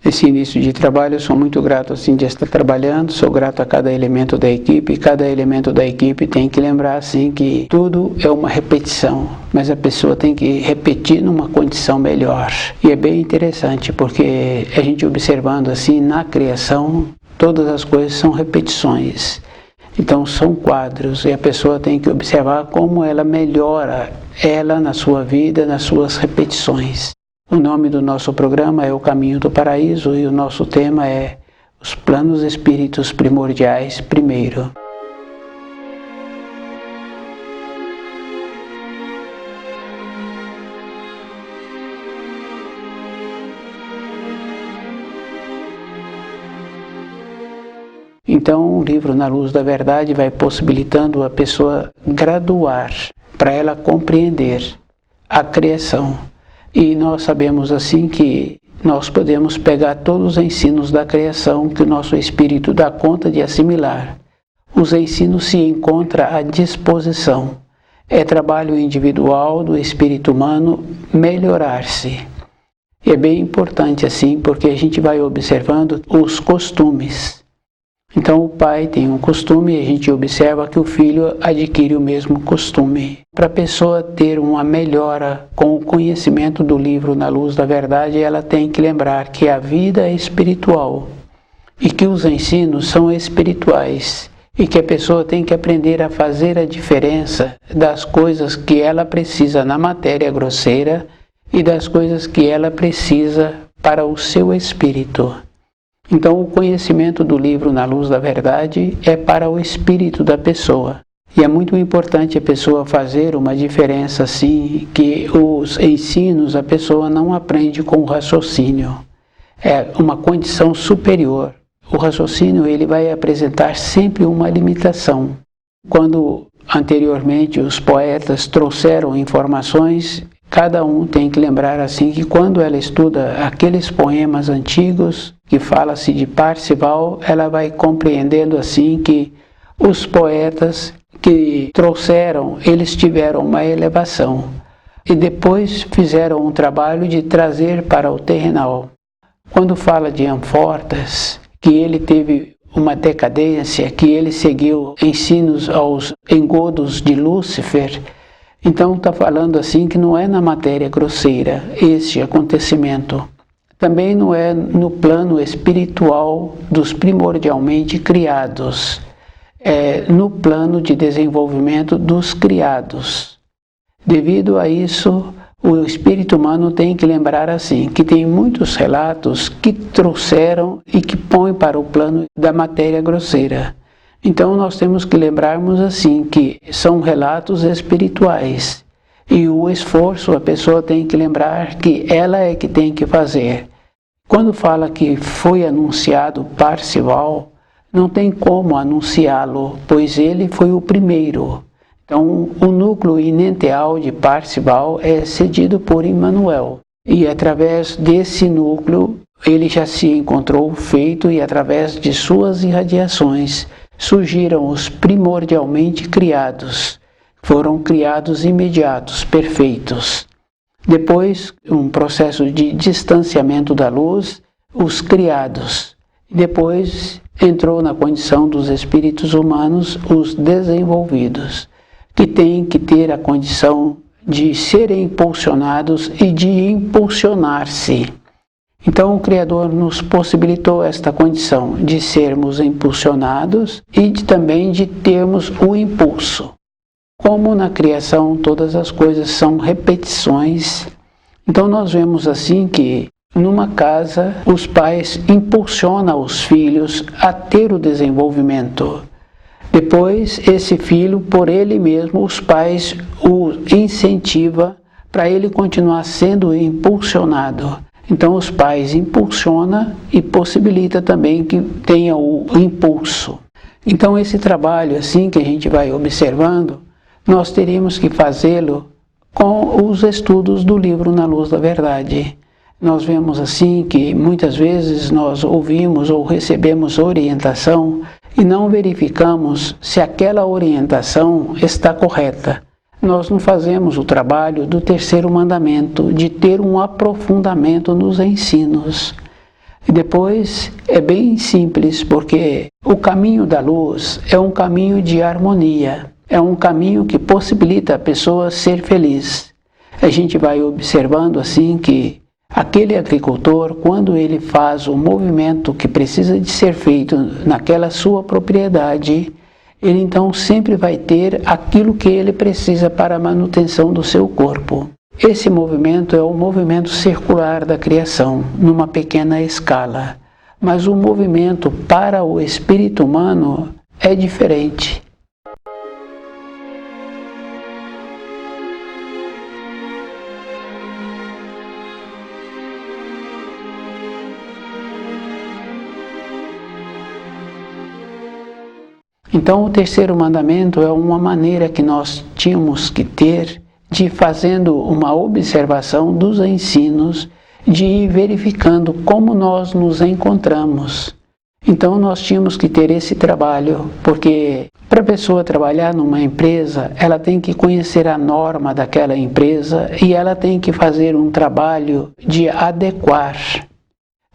esse início de trabalho. Eu sou muito grato assim de estar trabalhando, sou grato a cada elemento da equipe. Cada elemento da equipe tem que lembrar assim que tudo é uma repetição, mas a pessoa tem que repetir numa condição melhor. E é bem interessante porque a gente observando assim na criação, todas as coisas são repetições. Então são quadros e a pessoa tem que observar como ela melhora ela na sua vida, nas suas repetições. O nome do nosso programa é O Caminho do Paraíso e o nosso tema é Os Planos Espíritos Primordiais Primeiro. Então, o livro Na Luz da Verdade vai possibilitando a pessoa graduar para ela compreender a criação. E nós sabemos assim que nós podemos pegar todos os ensinos da criação que o nosso espírito dá conta de assimilar. Os ensinos se encontram à disposição. É trabalho individual do espírito humano melhorar-se. É bem importante assim porque a gente vai observando os costumes. Então o pai tem um costume e a gente observa que o filho adquire o mesmo costume. Para a pessoa ter uma melhora com o conhecimento do livro Na Luz da Verdade, ela tem que lembrar que a vida é espiritual e que os ensinos são espirituais e que a pessoa tem que aprender a fazer a diferença das coisas que ela precisa na matéria grosseira e das coisas que ela precisa para o seu espírito. Então, o conhecimento do livro Na Luz da Verdade é para o espírito da pessoa. E é muito importante a pessoa fazer uma diferença assim, que os ensinos a pessoa não aprende com o raciocínio. É uma condição superior. O raciocínio ele vai apresentar sempre uma limitação. Quando anteriormente os poetas trouxeram informações, cada um tem que lembrar assim que quando ela estuda aqueles poemas antigos, que fala-se de Parzival, ela vai compreendendo assim que os poetas que trouxeram, eles tiveram uma elevação e depois fizeram um trabalho de trazer para o terrenal. Quando fala de Amfortas, que ele teve uma decadência, que ele seguiu ensinos aos engodos de Lúcifer, então está falando assim que não é na matéria grosseira este acontecimento. Também não é no plano espiritual dos primordialmente criados. É no plano de desenvolvimento dos criados. Devido a isso, o espírito humano tem que lembrar assim, que tem muitos relatos que trouxeram e que põem para o plano da matéria grosseira. Então nós temos que lembrarmos assim, que são relatos espirituais. E o esforço, a pessoa tem que lembrar que ela é que tem que fazer. Quando fala que foi anunciado Parzival, não tem como anunciá-lo, pois ele foi o primeiro. Então, o núcleo inenteal de Parzival é cedido por Emmanuel. E através desse núcleo, ele já se encontrou feito e através de suas irradiações surgiram os primordialmente criados. Foram criados imediatos, perfeitos. Depois, um processo de distanciamento da luz, os criados. Depois, entrou na condição dos espíritos humanos, os desenvolvidos, que têm que ter a condição de serem impulsionados e de impulsionar-se. Então, o Criador nos possibilitou esta condição de sermos impulsionados e também de termos o impulso. Como na criação todas as coisas são repetições, então nós vemos assim que numa casa os pais impulsionam os filhos a ter o desenvolvimento. Depois esse filho, por ele mesmo, os pais o incentivam para ele continuar sendo impulsionado. Então os pais impulsionam e possibilita também que tenha o impulso. Então esse trabalho assim que a gente vai observando, nós teríamos que fazê-lo com os estudos do livro Na Luz da Verdade. Nós vemos assim que muitas vezes nós ouvimos ou recebemos orientação e não verificamos se aquela orientação está correta. Nós não fazemos o trabalho do terceiro mandamento, de ter um aprofundamento nos ensinos. E depois é bem simples, porque o caminho da luz é um caminho de harmonia, é um caminho que possibilita a pessoa ser feliz. A gente vai observando assim que aquele agricultor, quando ele faz o movimento que precisa de ser feito naquela sua propriedade, ele então sempre vai ter aquilo que ele precisa para a manutenção do seu corpo. Esse movimento é o movimento circular da criação, numa pequena escala. Mas o movimento para o espírito humano é diferente. Então, o terceiro mandamento é uma maneira que nós tínhamos que ter de fazendo uma observação dos ensinos, de ir verificando como nós nos encontramos. Então, nós tínhamos que ter esse trabalho, porque para a pessoa trabalhar numa empresa, ela tem que conhecer a norma daquela empresa e ela tem que fazer um trabalho de adequar,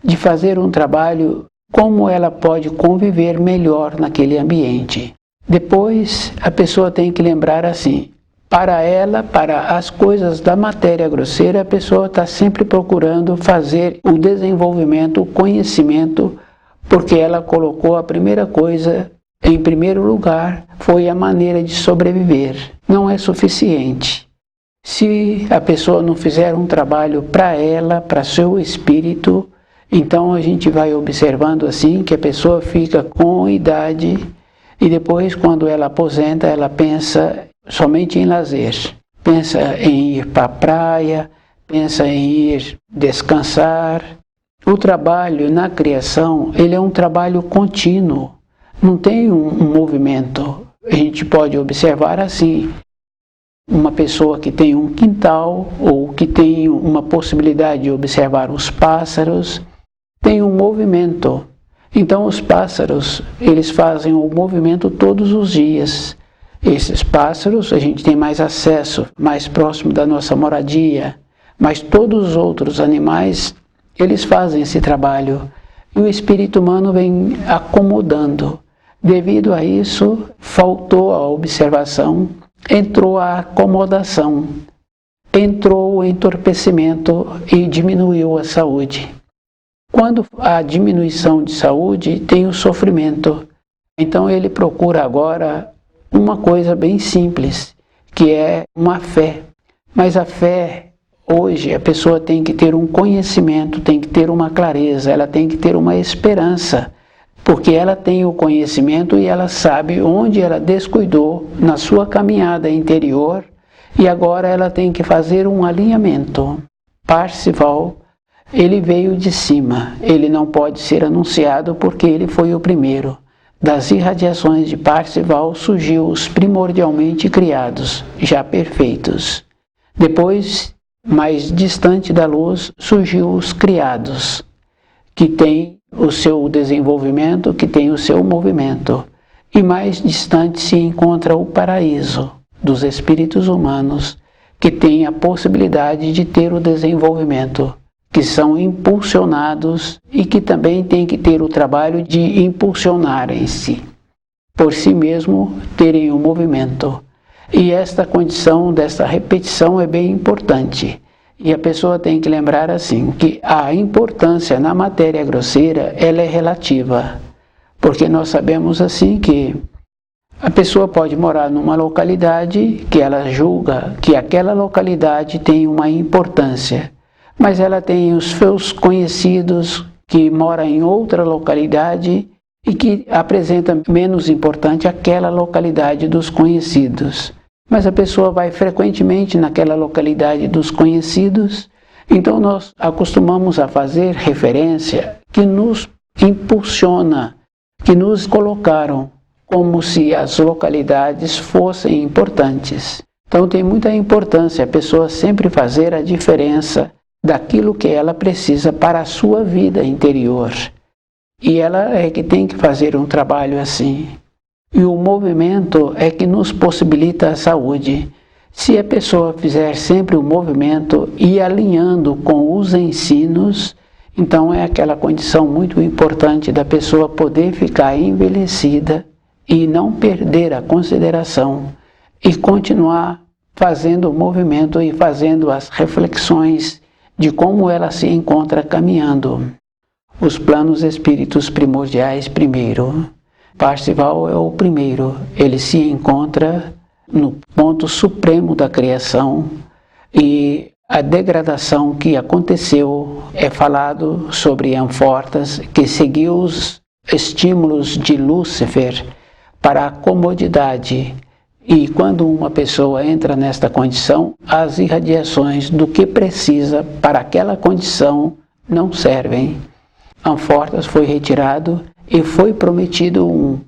de fazer um trabalho como ela pode conviver melhor naquele ambiente. Depois, a pessoa tem que lembrar assim, para ela, para as coisas da matéria grosseira, a pessoa está sempre procurando fazer o desenvolvimento, o conhecimento, porque ela colocou a primeira coisa em primeiro lugar, foi a maneira de sobreviver. Não é suficiente. Se a pessoa não fizer um trabalho para ela, para seu espírito, então a gente vai observando assim que a pessoa fica com idade e depois quando ela aposenta ela pensa somente em lazer. Pensa em ir para a praia, pensa em ir descansar. O trabalho na criação, ele é um trabalho contínuo, não tem um movimento. A gente pode observar assim, uma pessoa que tem um quintal ou que tem uma possibilidade de observar os pássaros, tem um movimento. Então os pássaros, eles fazem o movimento todos os dias. Esses pássaros, a gente tem mais acesso, mais próximo da nossa moradia, mas todos os outros animais, eles fazem esse trabalho. E o espírito humano vem acomodando. Devido a isso, faltou a observação, entrou a acomodação, entrou o entorpecimento e diminuiu a saúde. Quando há diminuição de saúde, tem o sofrimento. Então ele procura agora uma coisa bem simples, que é uma fé. Mas a fé, hoje, a pessoa tem que ter um conhecimento, tem que ter uma clareza, ela tem que ter uma esperança, porque ela tem o conhecimento e ela sabe onde ela descuidou na sua caminhada interior e agora ela tem que fazer um alinhamento. Parzival, ele veio de cima, ele não pode ser anunciado porque ele foi o primeiro. Das irradiações de Parzival surgiu os primordialmente criados, já perfeitos. Depois, mais distante da luz, surgiu os criados, que têm o seu desenvolvimento, que têm o seu movimento. E mais distante se encontra o paraíso dos espíritos humanos, que tem a possibilidade de ter o desenvolvimento, que são impulsionados e que também têm que ter o trabalho de impulsionarem-se, por si mesmo terem o movimento. E esta condição desta repetição é bem importante. E a pessoa tem que lembrar assim, que a importância na matéria grosseira, ela é relativa. Porque nós sabemos assim que a pessoa pode morar numa localidade que ela julga que aquela localidade tem uma importância, mas ela tem os seus conhecidos que moram em outra localidade e que apresenta menos importante aquela localidade dos conhecidos. Mas a pessoa vai frequentemente naquela localidade dos conhecidos, então nós acostumamos a fazer referência que nos impulsiona, que nos colocaram como se as localidades fossem importantes. Então tem muita importância a pessoa sempre fazer a diferença daquilo que ela precisa para a sua vida interior. E ela é que tem que fazer um trabalho assim. E o movimento é que nos possibilita a saúde. Se a pessoa fizer sempre o movimento e alinhando com os ensinos, Então é aquela condição muito importante da pessoa poder ficar envelhecida e não perder a consideração e continuar fazendo o movimento e fazendo as reflexões de como ela se encontra caminhando. Os planos espíritos primordiais primeiro. Parzival é o primeiro, ele se encontra no ponto supremo da criação e a degradação que aconteceu é falado sobre Amfortas, que seguiu os estímulos de Lúcifer para a comodidade. E quando uma pessoa entra nesta condição, as irradiações do que precisa para aquela condição não servem. Amfortas foi retirado e foi prometido um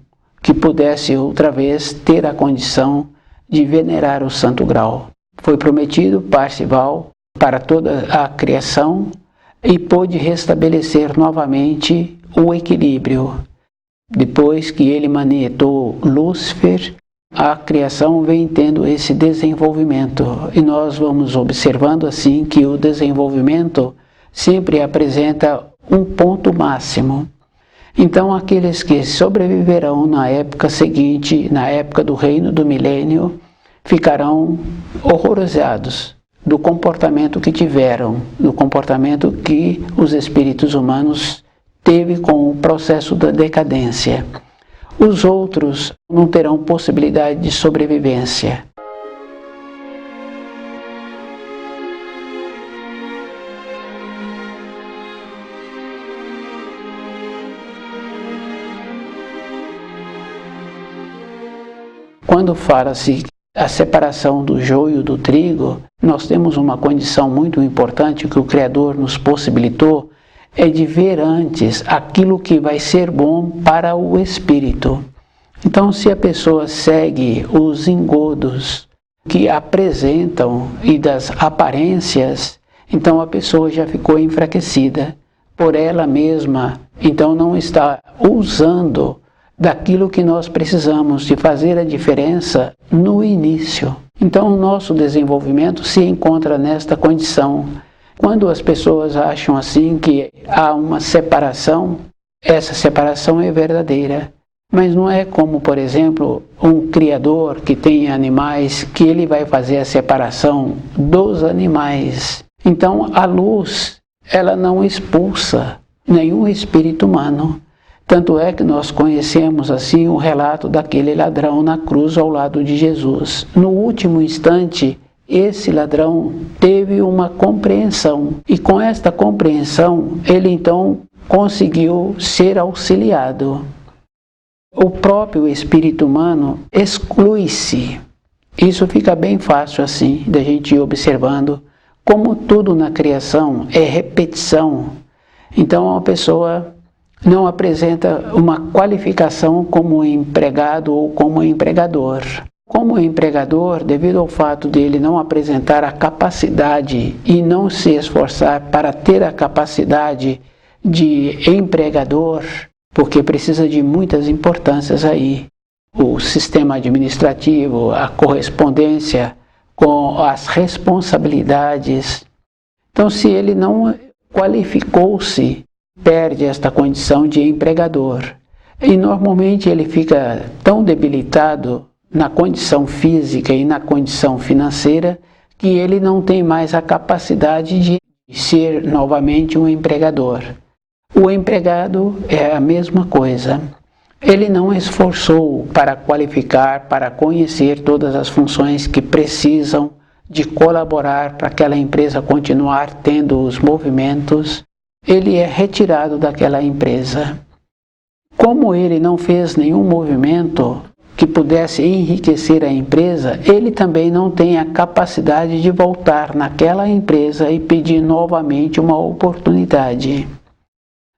que pudesse outra vez ter a condição de venerar o Santo Grau. Foi prometido Parzival para toda a criação e pôde restabelecer novamente o equilíbrio. Depois que ele manietou Lúcifer, a criação vem tendo esse desenvolvimento e nós vamos observando assim que o desenvolvimento sempre apresenta um ponto máximo. Então aqueles que sobreviverão na época seguinte, na época do reino do milênio, ficarão horrorizados do comportamento que tiveram, do comportamento que os espíritos humanos teve com o processo da decadência. Os outros não terão possibilidade de sobrevivência. Quando fala-se a separação do joio do trigo, nós temos uma condição muito importante que o Criador nos possibilitou, é de ver antes aquilo que vai ser bom para o espírito. Então, se a pessoa segue os engodos que apresentam e das aparências, então a pessoa já ficou enfraquecida por ela mesma, então não está usando daquilo que nós precisamos de fazer a diferença no início. Então o nosso desenvolvimento se encontra nesta condição. Quando as pessoas acham assim que há uma separação, essa separação é verdadeira. Mas não é como, por exemplo, um criador que tem animais, que ele vai fazer a separação dos animais. Então a luz, ela não expulsa nenhum espírito humano. Tanto é que nós conhecemos assim o relato daquele ladrão na cruz ao lado de Jesus. No último instante, esse ladrão teve uma compreensão. E com esta compreensão, ele então conseguiu ser auxiliado. O próprio espírito humano exclui-se. Isso fica bem fácil assim, da gente ir observando. Como tudo na criação é repetição, então a pessoa não apresenta uma qualificação como empregado ou como empregador. Como empregador, devido ao fato de ele não apresentar a capacidade e não se esforçar para ter a capacidade de empregador, porque precisa de muitas importâncias aí. O sistema administrativo, a correspondência com as responsabilidades. Então, se ele não qualificou-se, perde esta condição de empregador. E normalmente ele fica tão debilitado na condição física e na condição financeira que ele não tem mais a capacidade de ser novamente um empregador. O empregado é a mesma coisa. Ele não esforçou para qualificar, para conhecer todas as funções que precisam de colaborar para aquela empresa continuar tendo os movimentos. Ele é retirado daquela empresa. Como ele não fez nenhum movimento que pudesse enriquecer a empresa, ele também não tem a capacidade de voltar naquela empresa e pedir novamente uma oportunidade.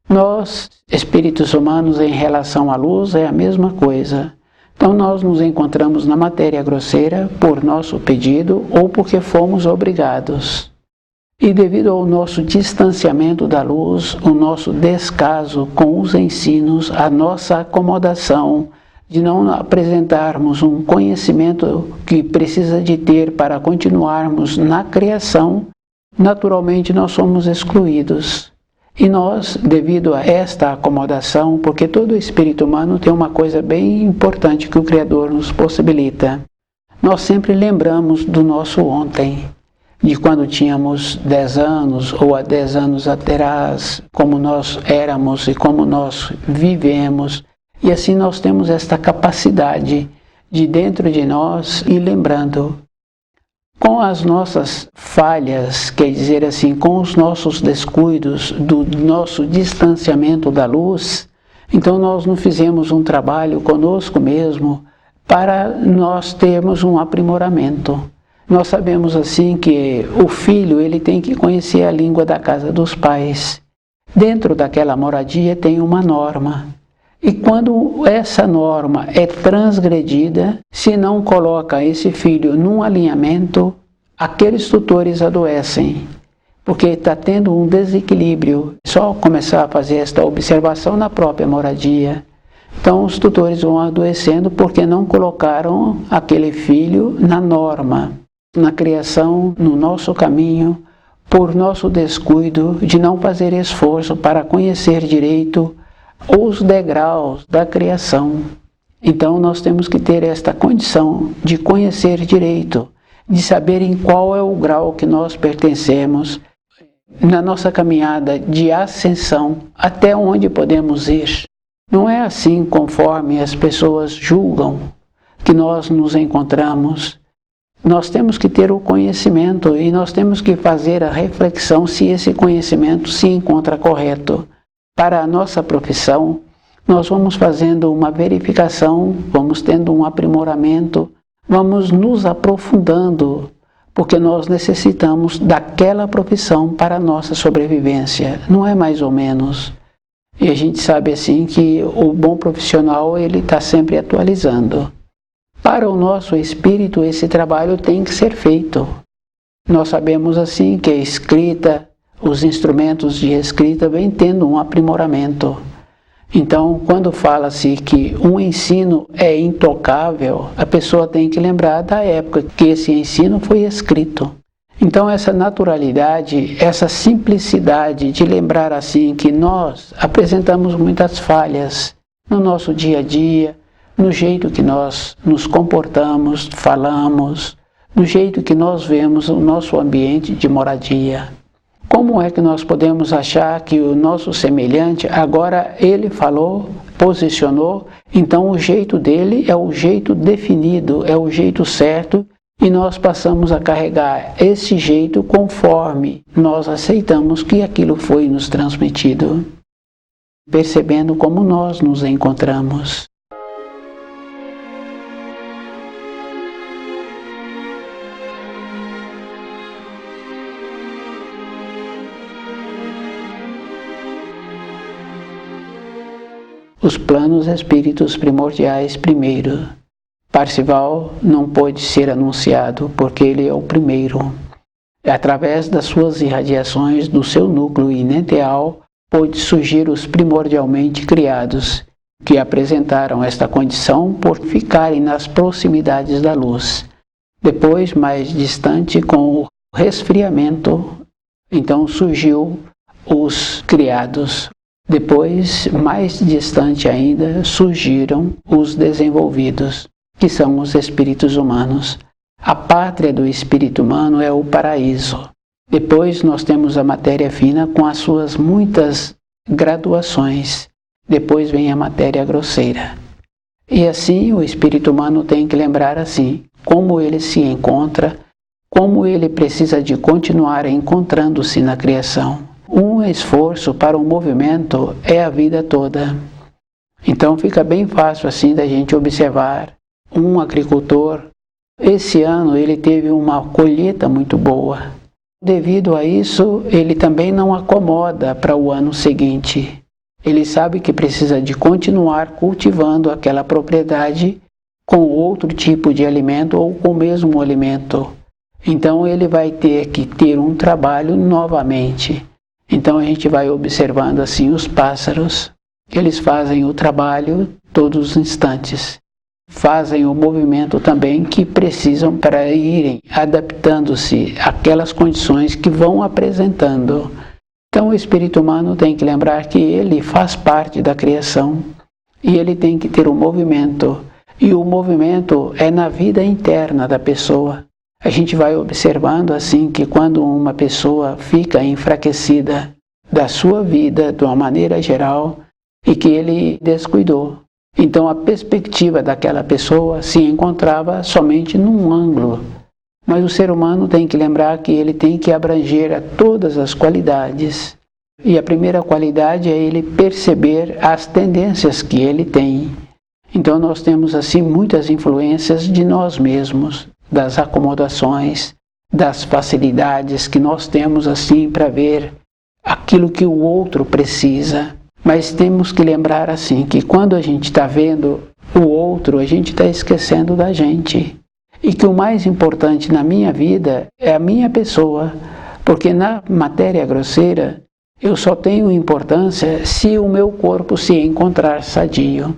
Nós, espíritos humanos, em relação à luz, é a mesma coisa. Então nós nos encontramos na matéria grosseira por nosso pedido ou porque fomos obrigados. E devido ao nosso distanciamento da luz, o nosso descaso com os ensinos, a nossa acomodação de não apresentarmos um conhecimento que precisa de ter para continuarmos na criação, naturalmente nós somos excluídos. E nós, devido a esta acomodação, porque todo espírito humano tem uma coisa bem importante que o Criador nos possibilita. Nós sempre lembramos do nosso ontem, de quando tínhamos 10 anos ou há 10 anos atrás, como nós éramos e como nós vivemos. E assim nós temos esta capacidade de dentro de nós ir lembrando. Com as nossas falhas, quer dizer assim, com os nossos descuidos, do nosso distanciamento da luz, então nós não fizemos um trabalho conosco mesmo para nós termos um aprimoramento. Nós sabemos assim que o filho ele tem que conhecer a língua da casa dos pais. Dentro daquela moradia tem uma norma. E quando essa norma é transgredida, se não coloca esse filho num alinhamento, aqueles tutores adoecem, porque está tendo um desequilíbrio. Só começar a fazer esta observação na própria moradia. Então os tutores vão adoecendo porque não colocaram aquele filho na norma, na criação, no nosso caminho, por nosso descuido de não fazer esforço para conhecer direito os degraus da criação. Então nós temos que ter esta condição de conhecer direito, de saber em qual é o grau que nós pertencemos na nossa caminhada de ascensão, até onde podemos ir. Não é assim conforme as pessoas julgam que nós nos encontramos. Nós temos que ter o conhecimento e nós temos que fazer a reflexão se esse conhecimento se encontra correto. Para a nossa profissão, nós vamos fazendo uma verificação, vamos tendo um aprimoramento, vamos nos aprofundando, porque nós necessitamos daquela profissão para a nossa sobrevivência, não é mais ou menos. E a gente sabe assim que o bom profissional ele está sempre atualizando. Para o nosso espírito, esse trabalho tem que ser feito. Nós sabemos assim que a escrita, os instrumentos de escrita vêm tendo um aprimoramento. Então, quando fala-se que um ensino é intocável, a pessoa tem que lembrar da época que esse ensino foi escrito. Então, essa naturalidade, essa simplicidade de lembrar assim que nós apresentamos muitas falhas no nosso dia a dia, no jeito que nós nos comportamos, falamos, no jeito que nós vemos o nosso ambiente de moradia. Como é que nós podemos achar que o nosso semelhante, agora ele falou, posicionou, então o jeito dele é o jeito definido, é o jeito certo, e nós passamos a carregar esse jeito conforme nós aceitamos que aquilo foi nos transmitido, percebendo como nós nos encontramos. Os planos espíritos primordiais primeiro. Parcival não pôde ser anunciado porque ele é o primeiro. Através das suas irradiações do seu núcleo inenteal, pôde surgir os primordialmente criados, que apresentaram esta condição por ficarem nas proximidades da luz. Depois, mais distante, com o resfriamento, então surgiu os criados. Depois, mais distante ainda, surgiram os desenvolvidos, que são os espíritos humanos. A pátria do espírito humano é o paraíso. Depois nós temos a matéria fina com as suas muitas graduações. Depois vem a matéria grosseira. E assim o espírito humano tem que lembrar assim, como ele se encontra, como ele precisa de continuar encontrando-se na criação. Um esforço para um movimento é a vida toda. Então fica bem fácil assim da gente observar um agricultor. Esse ano ele teve uma colheita muito boa. Devido a isso, ele também não acomoda para o ano seguinte. Ele sabe que precisa de continuar cultivando aquela propriedade com outro tipo de alimento ou com o mesmo alimento. Então ele vai ter que ter um trabalho novamente. Então a gente vai observando assim os pássaros, eles fazem o trabalho todos os instantes. Fazem o movimento também que precisam para irem adaptando-se àquelas condições que vão apresentando. Então o espírito humano tem que lembrar que ele faz parte da criação e ele tem que ter um movimento. E o movimento é na vida interna da pessoa. A gente vai observando assim que quando uma pessoa fica enfraquecida da sua vida de uma maneira geral e que ele descuidou. Então a perspectiva daquela pessoa se encontrava somente num ângulo. Mas o ser humano tem que lembrar que ele tem que abranger a todas as qualidades. E a primeira qualidade é ele perceber as tendências que ele tem. Então nós temos assim muitas influências de nós mesmos, das acomodações, das facilidades que nós temos assim para ver aquilo que o outro precisa. Mas temos que lembrar assim que quando a gente está vendo o outro, a gente está esquecendo da gente. E que o mais importante na minha vida é a minha pessoa, porque na matéria grosseira eu só tenho importância se o meu corpo se encontrar sadio.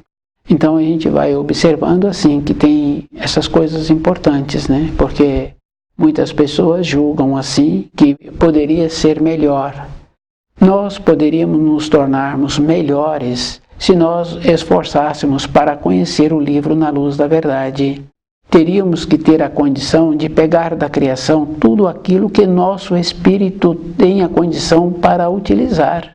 Então a gente vai observando assim que tem essas coisas importantes, né? Porque muitas pessoas julgam assim que poderia ser melhor. Nós poderíamos nos tornarmos melhores se nós esforçássemos para conhecer o livro na luz da verdade. Teríamos que ter a condição de pegar da criação tudo aquilo que nosso espírito tem a condição para utilizar.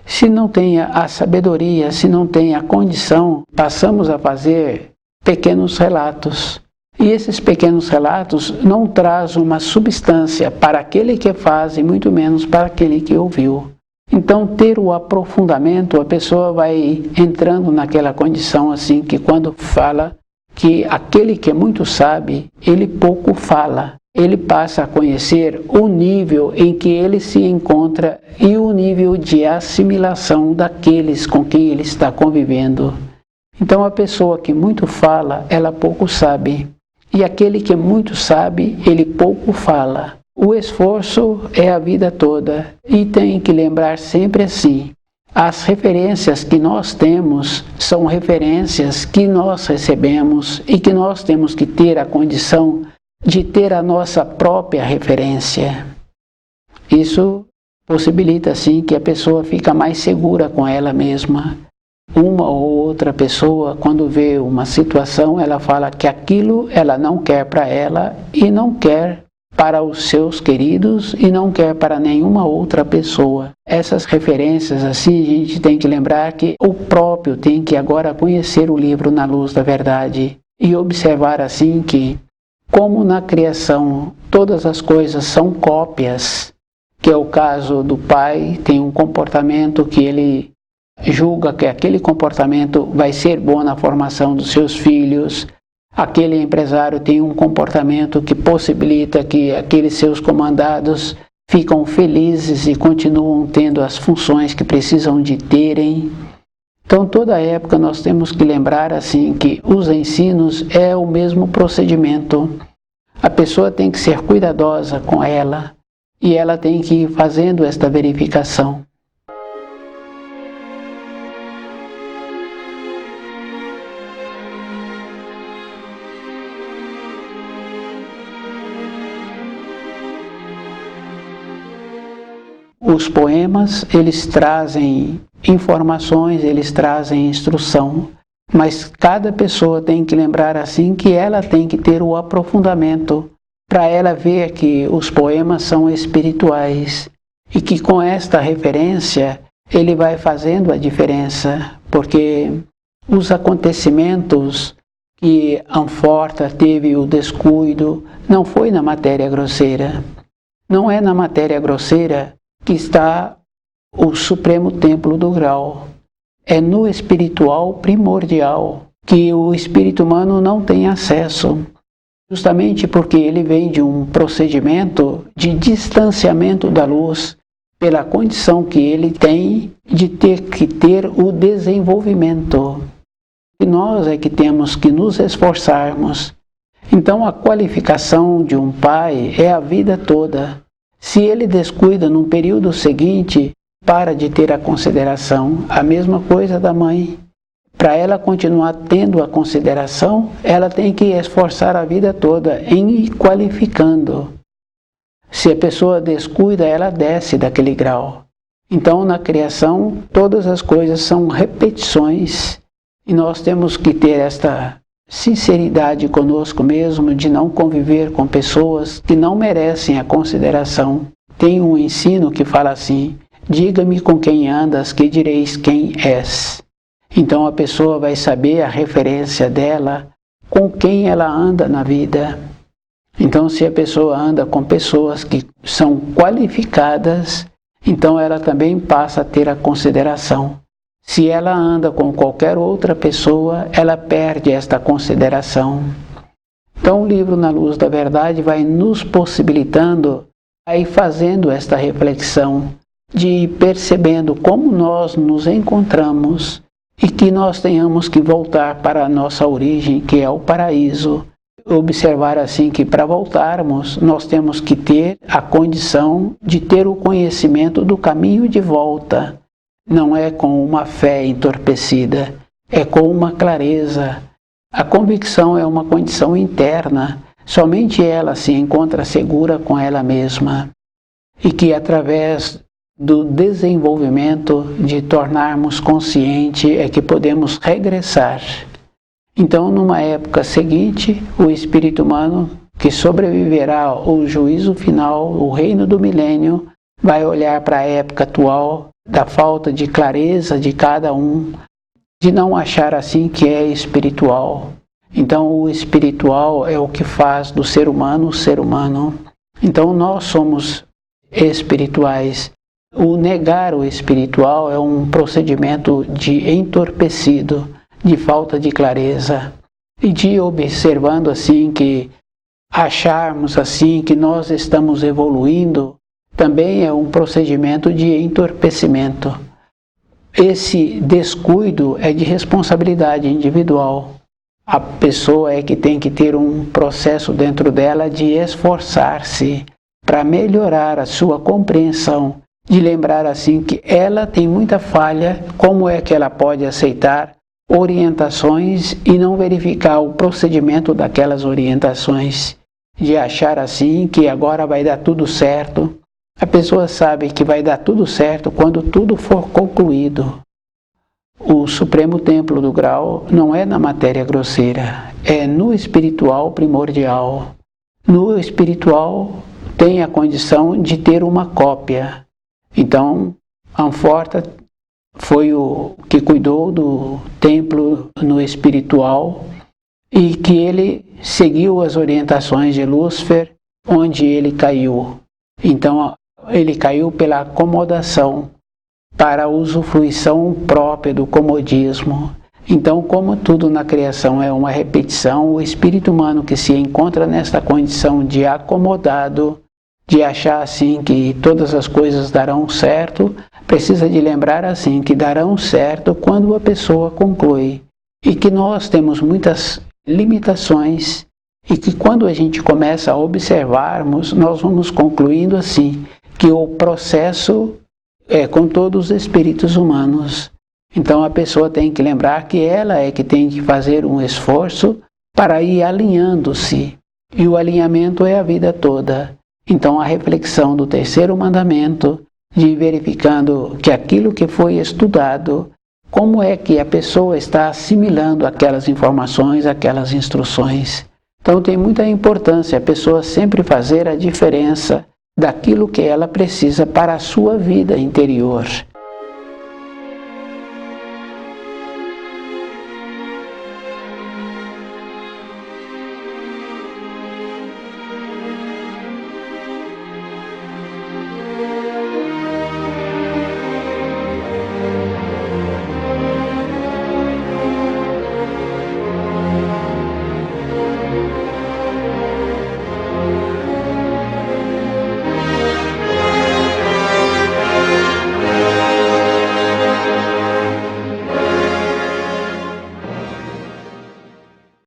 Se não tem a sabedoria, se não tem a condição, passamos a fazer pequenos relatos. E esses pequenos relatos não trazem uma substância para aquele que faz e muito menos para aquele que ouviu. Então, ter o aprofundamento, a pessoa vai entrando naquela condição assim que quando fala, que aquele que muito sabe, ele pouco fala. Ele passa a conhecer o nível em que ele se encontra e o nível de assimilação daqueles com quem ele está convivendo. Então a pessoa que muito fala, ela pouco sabe. E aquele que muito sabe, ele pouco fala. O esforço é a vida toda e tem que lembrar sempre assim. As referências que nós temos são referências que nós recebemos e que nós temos que ter a condição de ter a nossa própria referência. Isso possibilita, assim, que a pessoa fica mais segura com ela mesma. Uma ou outra pessoa, quando vê uma situação, ela fala que aquilo ela não quer para ela e não quer para os seus queridos e não quer para nenhuma outra pessoa. Essas referências, assim, a gente tem que lembrar que o próprio tem que agora conhecer o livro na luz da verdade e observar, assim, que como na criação todas as coisas são cópias, que é o caso do pai, tem um comportamento que ele julga que aquele comportamento vai ser bom na formação dos seus filhos, aquele empresário tem um comportamento que possibilita que aqueles seus comandados ficam felizes e continuam tendo as funções que precisam de terem. Então, toda época nós temos que lembrar assim que os ensinos é o mesmo procedimento. A pessoa tem que ser cuidadosa com ela e ela tem que ir fazendo esta verificação. Os poemas, eles trazem informações, eles trazem instrução, mas cada pessoa tem que lembrar assim que ela tem que ter o aprofundamento para ela ver que os poemas são espirituais e que com esta referência ele vai fazendo a diferença, porque os acontecimentos que Anforta teve o descuido não foi na matéria grosseira. Não é na matéria grosseira que está o supremo templo do grau. É no espiritual primordial que o espírito humano não tem acesso, justamente porque ele vem de um procedimento de distanciamento da luz pela condição que ele tem de ter que ter o desenvolvimento. E nós é que temos que nos esforçarmos. Então a qualificação de um pai é a vida toda. Se ele descuida num período seguinte, para de ter a consideração. A mesma coisa da mãe. Para ela continuar tendo a consideração, ela tem que esforçar a vida toda em ir qualificando. Se a pessoa descuida, ela desce daquele grau. Então, na criação, todas as coisas são repetições e nós temos que ter esta sinceridade conosco mesmo de não conviver com pessoas que não merecem a consideração. Tem um ensino que fala assim: diga-me com quem andas, que direis quem és. Então a pessoa vai saber a referência dela, com quem ela anda na vida. Então, se a pessoa anda com pessoas que são qualificadas, então ela também passa a ter a consideração. Se ela anda com qualquer outra pessoa, ela perde esta consideração. Então o livro Na Luz da Verdade vai nos possibilitando a ir fazendo esta reflexão, de ir percebendo como nós nos encontramos e que nós tenhamos que voltar para a nossa origem, que é o paraíso. Observar assim que para voltarmos, nós temos que ter a condição de ter o conhecimento do caminho de volta. Não é com uma fé entorpecida, é com uma clareza. A convicção é uma condição interna, somente ela se encontra segura com ela mesma. E que através do desenvolvimento de tornarmos consciente é que podemos regressar. Então, numa época seguinte, o espírito humano, que sobreviverá ao juízo final, o reino do milênio, vai olhar para a época atual, da falta de clareza de cada um, de não achar assim que é espiritual. Então, o espiritual é o que faz do ser humano o ser humano. Então, nós somos espirituais. O negar o espiritual é um procedimento de entorpecido, de falta de clareza, e de observando assim que acharmos assim que nós estamos evoluindo, também é um procedimento de entorpecimento. Esse descuido é de responsabilidade individual. A pessoa é que tem que ter um processo dentro dela de esforçar-se para melhorar a sua compreensão, de lembrar assim que ela tem muita falha, como é que ela pode aceitar orientações e não verificar o procedimento daquelas orientações, de achar assim que agora vai dar tudo certo. A pessoa sabe que vai dar tudo certo quando tudo for concluído. O Supremo Templo do Grau não é na matéria grosseira, é no espiritual primordial. No espiritual tem a condição de ter uma cópia. Então, Amforta foi o que cuidou do templo no espiritual e que ele seguiu as orientações de Lúcifer, onde ele caiu. Então, ele caiu pela acomodação, para a usufruição própria do comodismo. Então, como tudo na criação é uma repetição, o espírito humano que se encontra nesta condição de acomodado, de achar assim que todas as coisas darão certo, precisa de lembrar assim que darão certo quando a pessoa conclui. E que nós temos muitas limitações e que quando a gente começa a observarmos, nós vamos concluindo assim, que o processo é com todos os espíritos humanos. Então a pessoa tem que lembrar que ela é que tem que fazer um esforço para ir alinhando-se. E o alinhamento é a vida toda. Então a reflexão do terceiro mandamento, de verificando que aquilo que foi estudado, como é que a pessoa está assimilando aquelas informações, aquelas instruções. Então tem muita importância a pessoa sempre fazer a diferença daquilo que ela precisa para a sua vida interior.